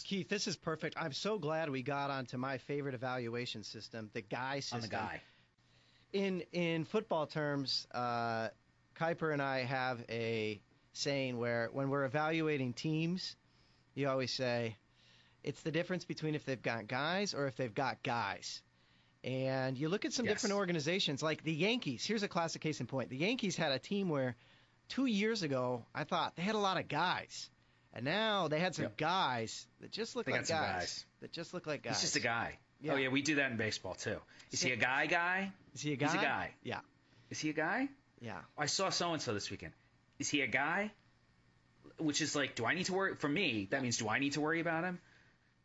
Keith, this is perfect. I'm so glad we got onto my favorite evaluation system, the guy system. On the guy. In football terms, Kuiper and I have a saying where when we're evaluating teams, you always say it's the difference between if they've got guys or if they've got guys. And you look at some different organizations, like the Yankees. Here's a classic case in point. The Yankees had a team where 2 years ago, I thought they had a lot of guys. And now they had some guys that just look like guys. That just look like guys. He's just a guy. Yeah. Oh, yeah, we do that in baseball, too. Is he a guy? Is he a guy? He's a guy. Yeah. Is he a guy? Yeah. I saw so-and-so this weekend. Is he a guy? Which is like, do I need to worry? For me, that means, do I need to worry about him?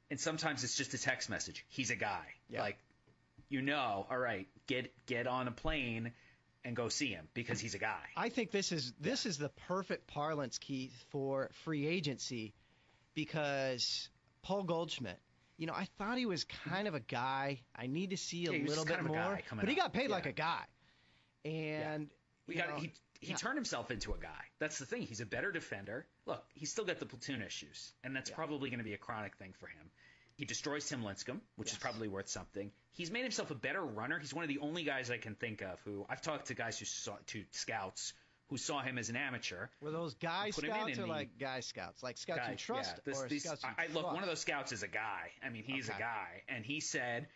And sometimes it's just a text message. He's a guy. Yeah. Like, all right, get on a plane and go see him because he's a guy. I think this is the perfect parlance, Keith, for free agency because Paul Goldschmidt, I thought he was kind of a guy. I need to see a little bit more. But he got paid like a guy. And he turned himself into a guy. That's the thing. He's a better defender. Look, he's still got the platoon issues, and that's probably going to be a chronic thing for him. He destroys Tim Lincecum, which is probably worth something. He's made himself a better runner. He's one of the only guys I can think of who I've talked to scouts who saw him as an amateur. Were those guy scouts or like guy scouts? Like scouts you trust or scouts you trust? Look, one of those scouts is a guy. I mean, he's a guy. And he said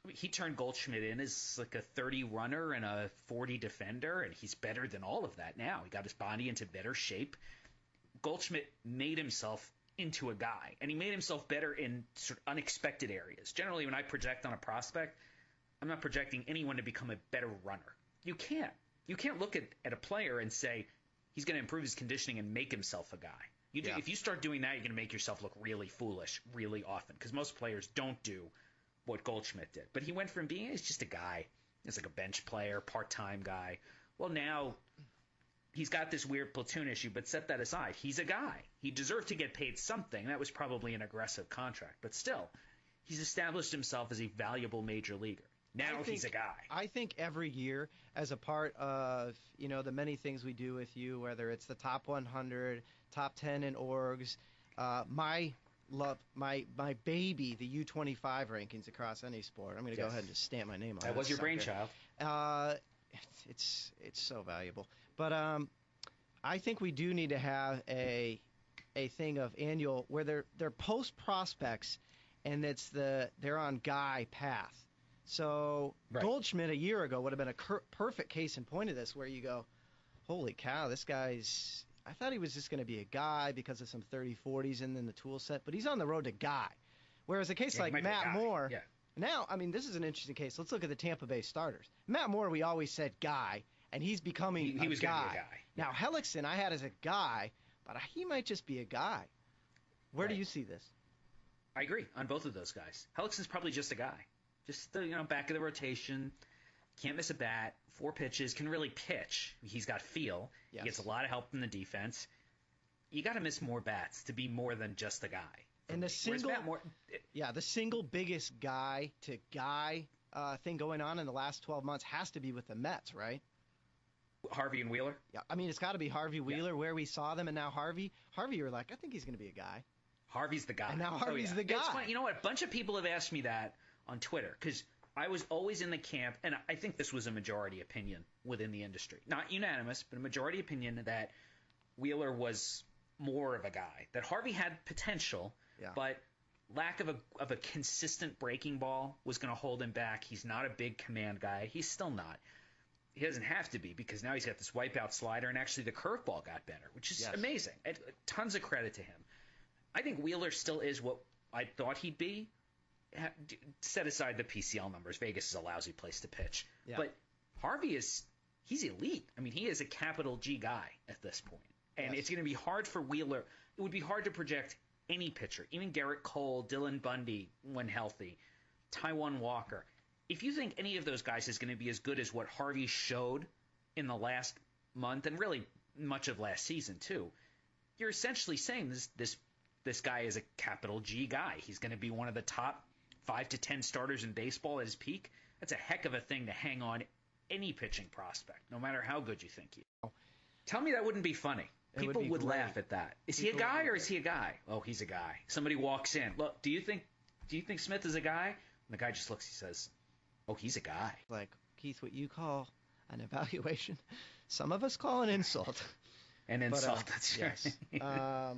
he turned Goldschmidt in as like a 30 runner and a 40 defender, and he's better than all of that now. He got his body into better shape. Goldschmidt made himself into a guy, and he made himself better in sort of unexpected areas. Generally, when I project on a prospect, I'm not projecting anyone to become a better runner. You can't look at a player and say he's going to improve his conditioning and make himself a guy. If you start doing that, you're going to make yourself look really foolish really often, because most players don't do what Goldschmidt did. But he went from being he's just a guy, he's like a bench player, part-time guy. Well, now he's got this weird platoon issue, but set that aside. He's a guy. He deserved to get paid something. That was probably an aggressive contract. But still, he's established himself as a valuable major leaguer. Now he's a guy. I think every year, as a part of the many things we do with you, whether it's the top 100, top 10 in orgs, my baby, the U25 rankings across any sport. I'm going to go ahead and just stamp my name on it. That was your brainchild. It's so valuable. But I think we do need to have a thing of annual where they're post prospects, and they're on guy path. So Goldschmidt a year ago would have been a perfect case in point of this, where you go, holy cow, this guy's. I thought he was just going to be a guy because of some 30-40s and then the tool set, but he's on the road to guy. Whereas a case like Matt Moore. Yeah. Now, I mean, this is an interesting case. Let's look at the Tampa Bay starters. Matt Moore, we always said guy, and he's becoming he was guy. Gonna be a guy. Now, Hellickson I had as a guy, but he might just be a guy. Where do you see this? I agree on both of those guys. Hellickson's probably just a guy. Just the back of the rotation, can't miss a bat, 4 pitches, can really pitch. He's got feel. Yes. He gets a lot of help from the defense. You got to miss more bats to be more than just a guy. And the single biggest guy to guy thing going on in the last 12 months has to be with the Mets, right? Harvey and Wheeler? Yeah, I mean, it's got to be Harvey Wheeler where we saw them, and now Harvey. Harvey, you're like, I think he's going to be a guy. Harvey's the guy. And now Harvey's the guy. It's funny. You know what? A bunch of people have asked me that on Twitter, because I was always in the camp, and I think this was a majority opinion within the industry. Not unanimous, but a majority opinion that Wheeler was more of a guy. That Harvey had potential, but lack of a consistent breaking ball was going to hold him back. He's not a big command guy. He's still not. He doesn't have to be, because now he's got this wipeout slider, and actually the curveball got better, which is amazing. Tons of credit to him. I think Wheeler still is what I thought he'd be. Set aside the PCL numbers. Vegas is a lousy place to pitch. Yeah. But Harvey he's elite. I mean, he is a capital G guy at this point. And it's going to be hard for Wheeler. It would be hard to project any pitcher, even Garrett Cole, Dylan Bundy when healthy, Taijuan Walker. If you think any of those guys is going to be as good as what Harvey showed in the last month, and really much of last season too, you're essentially saying this guy is a capital G guy. He's going to be one of the top 5 to 10 starters in baseball at his peak. That's a heck of a thing to hang on any pitching prospect, no matter how good you think he is. Tell me that wouldn't be funny. People would great. laugh at that. Is he a guy or is he a guy? Oh, he's a guy. Somebody walks in. Look, do you think Smith is a guy? And the guy just looks. He says, "Oh, he's a guy." Like, Keith, what you call an evaluation, some of us call an insult. An insult. That's yes. right.